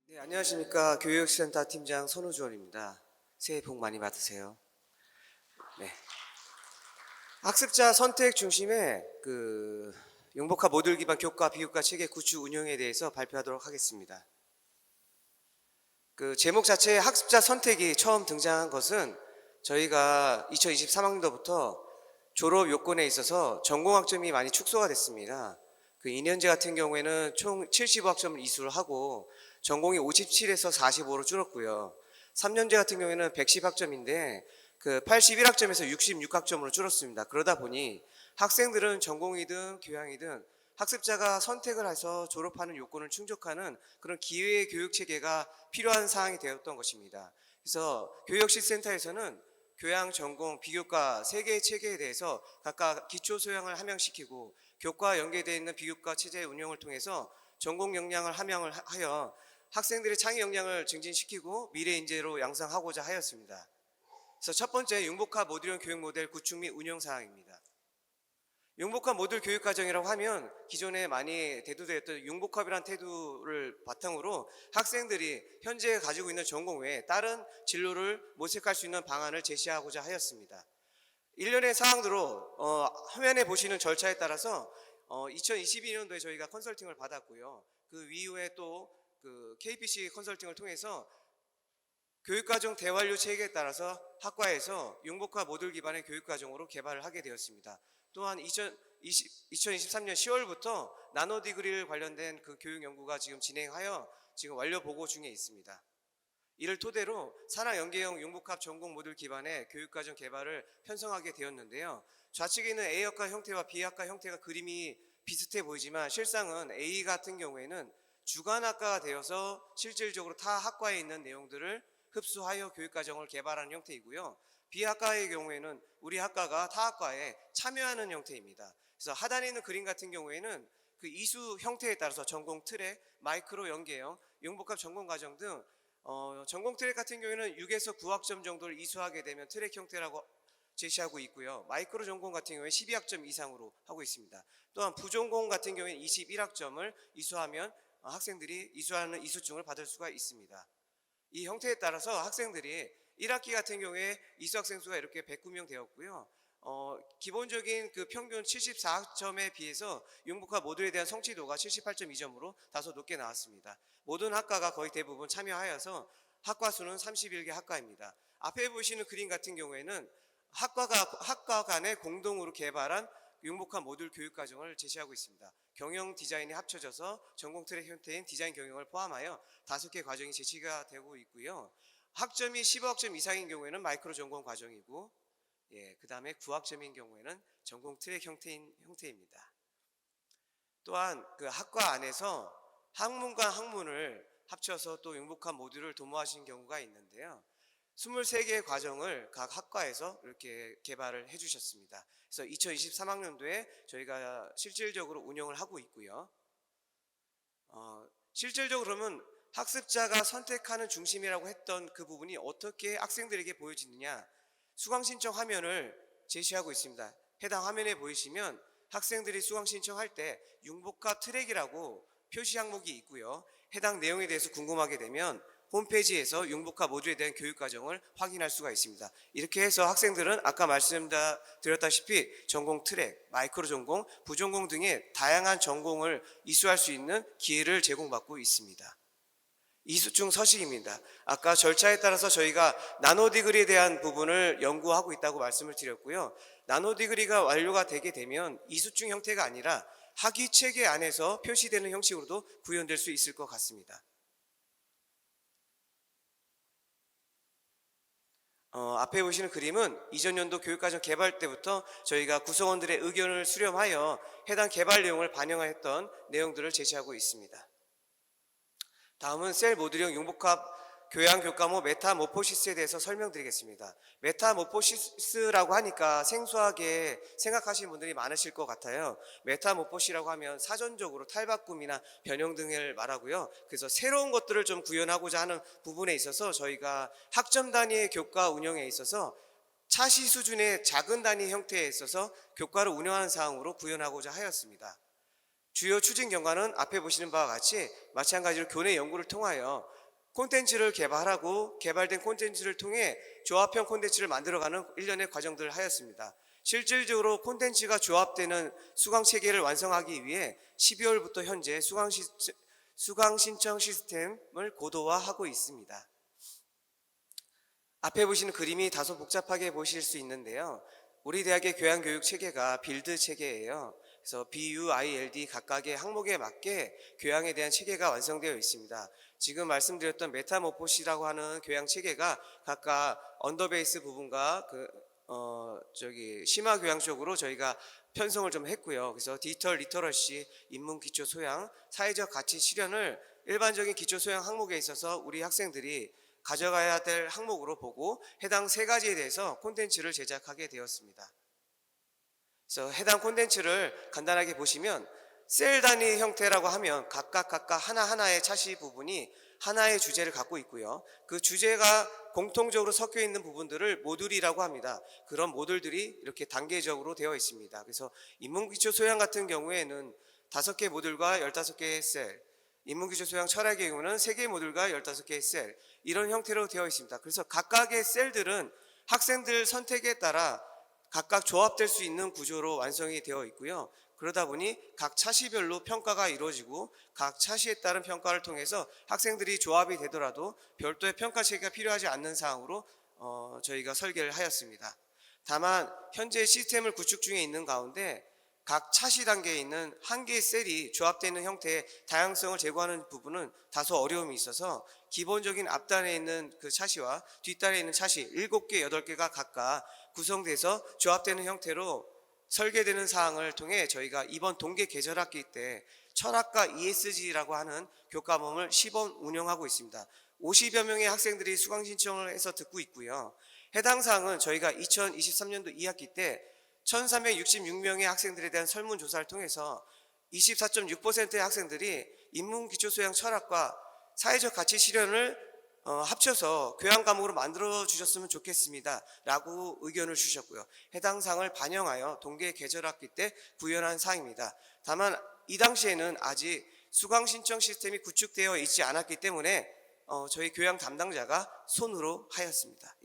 네, 안녕하십니까. 교육센터 팀장 손우주원입니다. 새해 복 많이 받으세요. 네. 학습자 선택 중심의 융복합 모듈 기반 교과 비교과 체계 구축 운영에 대해서 발표하도록 하겠습니다. 제목 자체에 학습자 선택이 처음 등장한 것은 저희가 2023학년도부터 졸업 요건에 있어서 전공학점이 많이 축소가 됐습니다. 2년제 같은 경우에는 총 75학점을 이수를 하고 전공이 57에서 45로 줄었고요. 3년제 같은 경우에는 110학점인데 81학점에서 66학점으로 줄었습니다. 그러다 보니 학생들은 전공이든 교양이든 학습자가 선택을 해서 졸업하는 요건을 충족하는 그런 기회 교육 체계가 필요한 사항이 되었던 것입니다. 그래서 교육혁신센터에서는 교양, 전공, 비교과 3개의 체계에 대해서 각각 기초 소양을 함양시키고 교과와 연계되어 있는 비교과 체제 운영을 통해서 전공 역량을 함양을 하여 학생들의 창의 역량을 증진시키고 미래 인재로 양성하고자 하였습니다. 그래서 첫 번째 융복합 모듈형 교육 모델 구축 및 운영 사항입니다. 융복합 모듈 교육과정이라고 하면 기존에 많이 대두되었던 융복합이라는 태도를 바탕으로 학생들이 현재 가지고 있는 전공 외에 다른 진로를 모색할 수 있는 방안을 제시하고자 하였습니다. 일련의 사항으로 화면에 보시는 절차에 따라서 2022년도에 저희가 컨설팅을 받았고요. 그 이후에 또 KPC 컨설팅을 통해서 교육과정 대완료 체계에 따라서 학과에서 융복합 모듈 기반의 교육과정으로 개발을 하게 되었습니다. 또한 2023년 10월부터 나노 디그리를 관련된 교육 연구가 지금 진행하여 지금 완료 보고 중에 있습니다. 이를 토대로 산학 연계형 융복합 전공 모듈 기반의 교육과정 개발을 편성하게 되었는데요. 좌측에 있는 A학과 형태와 B학과 형태가 그림이 비슷해 보이지만 실상은 A 같은 경우에는 주관학과가 되어서 실질적으로 타 학과에 있는 내용들을 흡수하여 교육과정을 개발하는 형태이고요. B학과의 경우에는 우리 학과가 타 학과에 참여하는 형태입니다. 그래서 하단에 있는 그림 같은 경우에는 이수 형태에 따라서 전공 트랙, 마이크로 연계형, 융복합 전공 과정 등 전공 트랙 같은 경우에는 6에서 9학점 정도를 이수하게 되면 트랙 형태라고 제시하고 있고요. 마이크로 전공 같은 경우에 12학점 이상으로 하고 있습니다. 또한 부전공 같은 경우에는 21학점을 이수하면 학생들이 이수하는 이수증을 받을 수가 있습니다. 이 형태에 따라서 학생들이 1학기 같은 경우에 이수학생 수가 이렇게 109명 되었고요. 기본적인 평균 74점에 비해서 융복합 모듈에 대한 성취도가 78.2점으로 다소 높게 나왔습니다. 모든 학과가 거의 대부분 참여하여서 학과 수는 31개 학과입니다. 앞에 보시는 그림 같은 경우에는 학과 간에 공동으로 개발한 융복합 모듈 교육과정을 제시하고 있습니다. 경영 디자인이 합쳐져서 전공 트랙 형태인 디자인 경영을 포함하여 5개 과정이 제시가 되고 있고요. 학점이 15학점 이상인 경우에는 마이크로 전공 과정이고, 그 다음에 9학점인 경우에는 전공 트랙 형태입니다. 또한 학과 안에서 학문과 학문을 합쳐서 또 융복합 모듈을 도모하신 경우가 있는데요. 23개의 과정을 각 학과에서 이렇게 개발을 해주셨습니다. 그래서 2023학년도에 저희가 실질적으로 운영을 하고 있고요. 실질적으로 그러면 학습자가 선택하는 중심이라고 했던 그 부분이 어떻게 학생들에게 보여지느냐, 수강 신청 화면을 제시하고 있습니다. 해당 화면에 보이시면 학생들이 수강 신청할 때 융복합 트랙이라고 표시 항목이 있고요. 해당 내용에 대해서 궁금하게 되면 홈페이지에서 융복합 모듈에 대한 교육과정을 확인할 수가 있습니다. 이렇게 해서 학생들은 아까 말씀드렸다시피 전공 트랙, 마이크로 전공, 부전공 등의 다양한 전공을 이수할 수 있는 기회를 제공받고 있습니다. 이수증 서식입니다. 아까 절차에 따라서 저희가 나노 디그리에 대한 부분을 연구하고 있다고 말씀을 드렸고요. 나노 디그리가 완료가 되게 되면 이수증 형태가 아니라 학위 체계 안에서 표시되는 형식으로도 구현될 수 있을 것 같습니다. 앞에 보시는 그림은 이전 연도 교육과정 개발 때부터 저희가 구성원들의 의견을 수렴하여 해당 개발 내용을 반영했던 내용들을 제시하고 있습니다. 다음은 셀 모듈형 융복합 교양 교과목 메타모포시스에 대해서 설명드리겠습니다. 메타모포시스라고 하니까 생소하게 생각하시는 분들이 많으실 것 같아요. 메타모포시라고 하면 사전적으로 탈바꿈이나 변형 등을 말하고요. 그래서 새로운 것들을 좀 구현하고자 하는 부분에 있어서 저희가 학점 단위의 교과 운영에 있어서 차시 수준의 작은 단위 형태에 있어서 교과를 운영하는 사항으로 구현하고자 하였습니다. 주요 추진 경과는 앞에 보시는 바와 같이 마찬가지로 교내 연구를 통하여 콘텐츠를 개발하고 개발된 콘텐츠를 통해 조합형 콘텐츠를 만들어가는 일련의 과정들을 하였습니다. 실질적으로 콘텐츠가 조합되는 수강 체계를 완성하기 위해 12월부터 현재 수강 신청 시스템을 고도화하고 있습니다. 앞에 보시는 그림이 다소 복잡하게 보실 수 있는데요. 우리 대학의 교양교육 체계가 빌드 체계예요. 그래서 BUILD 각각의 항목에 맞게 교양에 대한 체계가 완성되어 있습니다. 지금 말씀드렸던 메타모포시라고 하는 교양 체계가 각각 언더베이스 부분과 심화 교양 쪽으로 저희가 편성을 좀 했고요. 그래서 디지털 리터러시, 인문 기초 소양, 사회적 가치 실현을 일반적인 기초 소양 항목에 있어서 우리 학생들이 가져가야 될 항목으로 보고 해당 세 가지에 대해서 콘텐츠를 제작하게 되었습니다. 그래서 해당 콘텐츠를 간단하게 보시면 셀 단위 형태라고 하면 각각 하나하나의 차시 부분이 하나의 주제를 갖고 있고요. 그 주제가 공통적으로 섞여 있는 부분들을 모듈이라고 합니다. 그런 모듈들이 이렇게 단계적으로 되어 있습니다. 그래서 인문기초 소양 같은 경우에는 5개 모듈과 15개의 셀, 인문기초 소양 철학의 경우는 3개 모듈과 15개의 셀, 이런 형태로 되어 있습니다. 그래서 각각의 셀들은 학생들 선택에 따라 각각 조합될 수 있는 구조로 완성이 되어 있고요. 그러다 보니 각 차시별로 평가가 이루어지고 각 차시에 따른 평가를 통해서 학생들이 조합이 되더라도 별도의 평가 체계가 필요하지 않는 사항으로 저희가 설계를 하였습니다. 다만 현재 시스템을 구축 중에 있는 가운데 각 차시 단계에 있는 한 개의 셀이 조합되어 있는 형태의 다양성을 제고하는 부분은 다소 어려움이 있어서 기본적인 앞단에 있는 그 차시와 뒷단에 있는 차시 7개, 8개가 각각 구성돼서 조합되는 형태로 설계되는 사항을 통해 저희가 이번 동계 계절학기 때 철학과 ESG라고 하는 교과목을 시범 운영하고 있습니다. 50여 명의 학생들이 수강 신청을 해서 듣고 있고요. 해당 사항은 저희가 2023년도 2학기 때 1366명의 학생들에 대한 설문조사를 통해서 24.6%의 학생들이 인문기초소양 철학과 사회적 가치 실현을 합쳐서 교양 과목으로 만들어 주셨으면 좋겠습니다 라고 의견을 주셨고요. 해당 사항을 반영하여 동계 계절학기 때 구현한 사항입니다. 다만 이 당시에는 아직 수강 신청 시스템이 구축되어 있지 않았기 때문에 저희 교양 담당자가 손으로 하였습니다.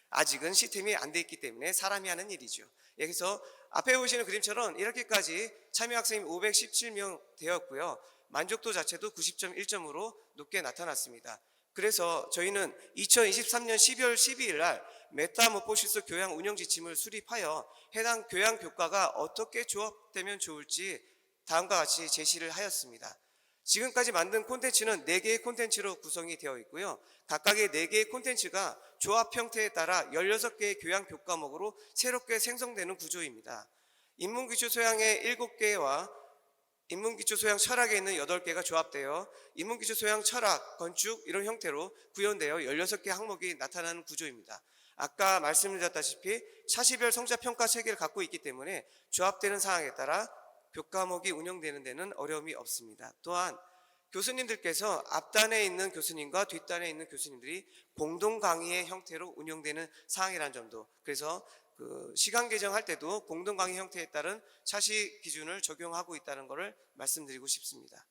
아직은 시스템이 안 돼 있기 때문에 사람이 하는 일이죠. 그래서 앞에 보시는 그림처럼 이렇게까지 참여 학생이 517명 되었고요. 만족도 자체도 90.1점으로 높게 나타났습니다. 그래서 저희는 2023년 12월 12일 날 메타모포시스 교양 운영 지침을 수립하여 해당 교양 교과가 어떻게 조합되면 좋을지 다음과 같이 제시를 하였습니다. 지금까지 만든 콘텐츠는 4개의 콘텐츠로 구성이 되어 있고요. 각각의 4개의 콘텐츠가 조합 형태에 따라 16개의 교양 교과목으로 새롭게 생성되는 구조입니다. 인문기초 소양의 7개와 인문기초 소양 철학에 있는 8개가 조합되어 인문기초 소양 철학, 건축 이런 형태로 구현되어 16개 항목이 나타나는 구조입니다. 아까 말씀드렸다시피 차시별 성자평가 체계를 갖고 있기 때문에 조합되는 사항에 따라 교과목이 운영되는 데는 어려움이 없습니다. 또한 교수님들께서 앞단에 있는 교수님과 뒷단에 있는 교수님들이 공동 강의의 형태로 운영되는 사항이라는 점도, 그래서 시간 개정할 때도 공동 강의 형태에 따른 차시 기준을 적용하고 있다는 것을 말씀드리고 싶습니다.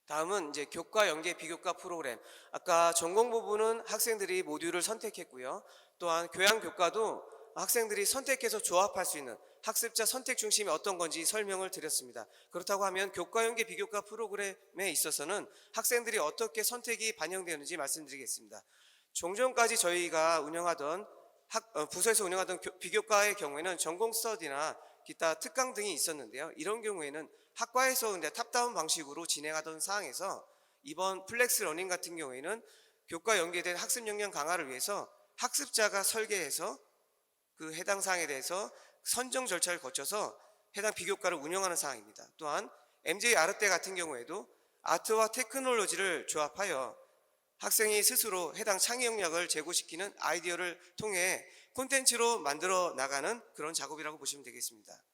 다음은 이제 교과 연계 비교과 프로그램. 아까 전공 부분은 학생들이 모듈을 선택했고요. 또한 교양 교과도 학생들이 선택해서 조합할 수 있는 학습자 선택 중심이 어떤 건지 설명을 드렸습니다. 그렇다고 하면 교과 연계 비교과 프로그램에 있어서는 학생들이 어떻게 선택이 반영되는지 말씀드리겠습니다. 종전까지 저희가 운영하던 부서에서 운영하던 비교과의 경우에는 전공 스터디나 기타 특강 등이 있었는데요. 이런 경우에는 학과에서 탑다운 방식으로 진행하던 사항에서 이번 플렉스 러닝 같은 경우에는 교과 연계된 학습 역량 강화를 위해서 학습자가 설계해서 그 해당 사항에 대해서 선정 절차를 거쳐서 해당 비교과를 운영하는 사항입니다. 또한 MJ 아르테 같은 경우에도 아트와 테크놀로지를 조합하여 학생이 스스로 해당 창의 역량을 제고시키는 아이디어를 통해 콘텐츠로 만들어 나가는 그런 작업이라고 보시면 되겠습니다.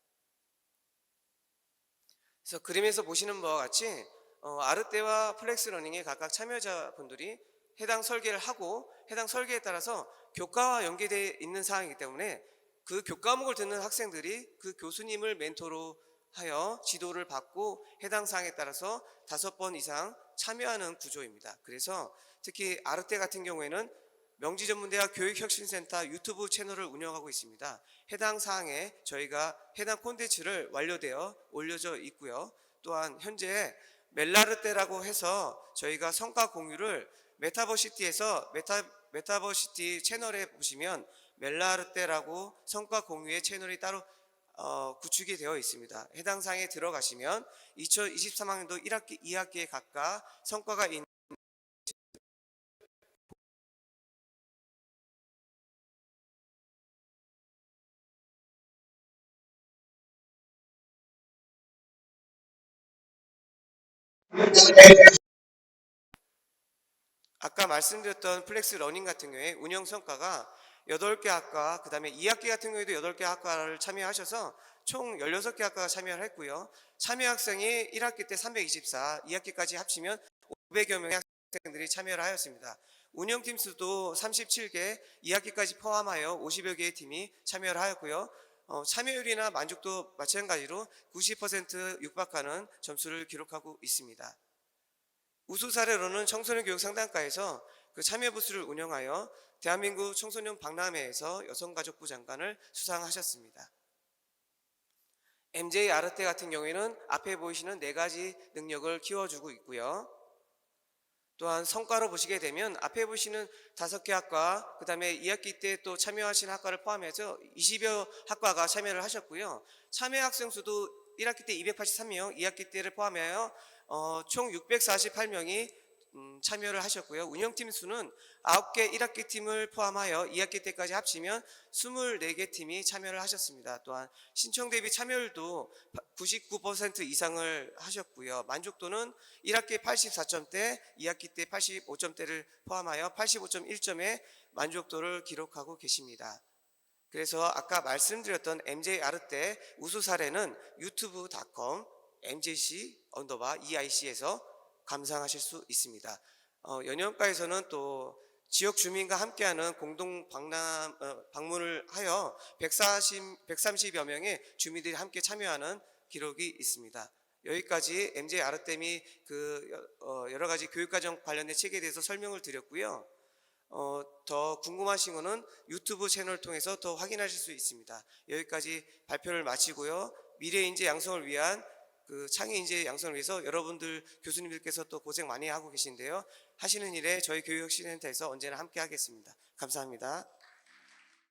그래서 그림에서 보시는 바와 같이 아르테와 플렉스 러닝의 각각 참여자분들이 해당 설계를 하고 해당 설계에 따라서 교과와 연계되어 있는 사항이기 때문에 그 교과목을 듣는 학생들이 그 교수님을 멘토로 하여 지도를 받고 해당 사항에 따라서 5번 이상 참여하는 구조입니다. 그래서 특히 아르테 같은 경우에는 명지전문대학 교육혁신센터 유튜브 채널을 운영하고 있습니다. 해당 사항에 저희가 해당 콘텐츠를 완료되어 올려져 있고요. 또한 현재 멜라르테라고 해서 저희가 성과 공유를 메타버시티에서 메타버시티 채널에 보시면 멜라르테라고 성과 공유의 채널이 따로 구축이 되어 있습니다. 해당 사항에 들어가시면 2023학년도 1학기, 2학기에 각각 성과가 있는 아까 말씀드렸던 플렉스 러닝 같은 경우에 운영 성과가 8개 학과, 그 다음에 2학기 같은 경우에도 8개 학과를 참여하셔서 총 16개 학과가 참여를 했고요. 참여 학생이 1학기 때 324, 2학기까지 합치면 500여 명의 학생들이 참여를 하였습니다. 운영팀 수도 37개, 2학기까지 포함하여 50여 개의 팀이 참여를 하였고요. 참여율이나 만족도 마찬가지로 90% 육박하는 점수를 기록하고 있습니다. 우수 사례로는 청소년 교육 상담과에서 그 참여 부스를 운영하여 대한민국 청소년 박람회에서 여성가족부 장관을 수상하셨습니다. MJ 아르테 같은 경우에는 앞에 보이시는 4가지 능력을 키워주고 있고요. 또한 성과로 보시게 되면 앞에 보시는 5개 학과, 그 다음에 2학기 때 또 참여하신 학과를 포함해서 20여 학과가 참여를 하셨고요. 참여 학생 수도 1학기 때 283명, 2학기 때를 포함하여 총 648명이 참여를 하셨고요. 운영팀 수는 9개 1학기 팀을 포함하여 2학기 때까지 합치면 24개 팀이 참여를 하셨습니다. 또한 신청 대비 참여율도 99% 이상을 하셨고요. 만족도는 1학기 84점대, 2학기 때 85점대를 포함하여 85.1점의 만족도를 기록하고 계십니다. 그래서 아까 말씀드렸던 MJ 아르테 우수 사례는 유튜브.com mjc_eic에서 감상하실 수 있습니다. 연영과에서는 또 지역 주민과 함께하는 공동 방문을 하여 130여 명의 주민들이 함께 참여하는 기록이 있습니다. 여기까지 MJ 아르테미 여러 가지 교육과정 관련된 책에 대해서 설명을 드렸고요. 더 궁금하신 거는 유튜브 채널을 통해서 더 확인하실 수 있습니다. 여기까지 발표를 마치고요. 미래 인재 양성을 위한 창의 인재 양성을 위해서 여러분들 교수님들께서 또 고생 많이 하고 계신데요. 하시는 일에 저희 교육혁신센터에서 언제나 함께 하겠습니다. 감사합니다.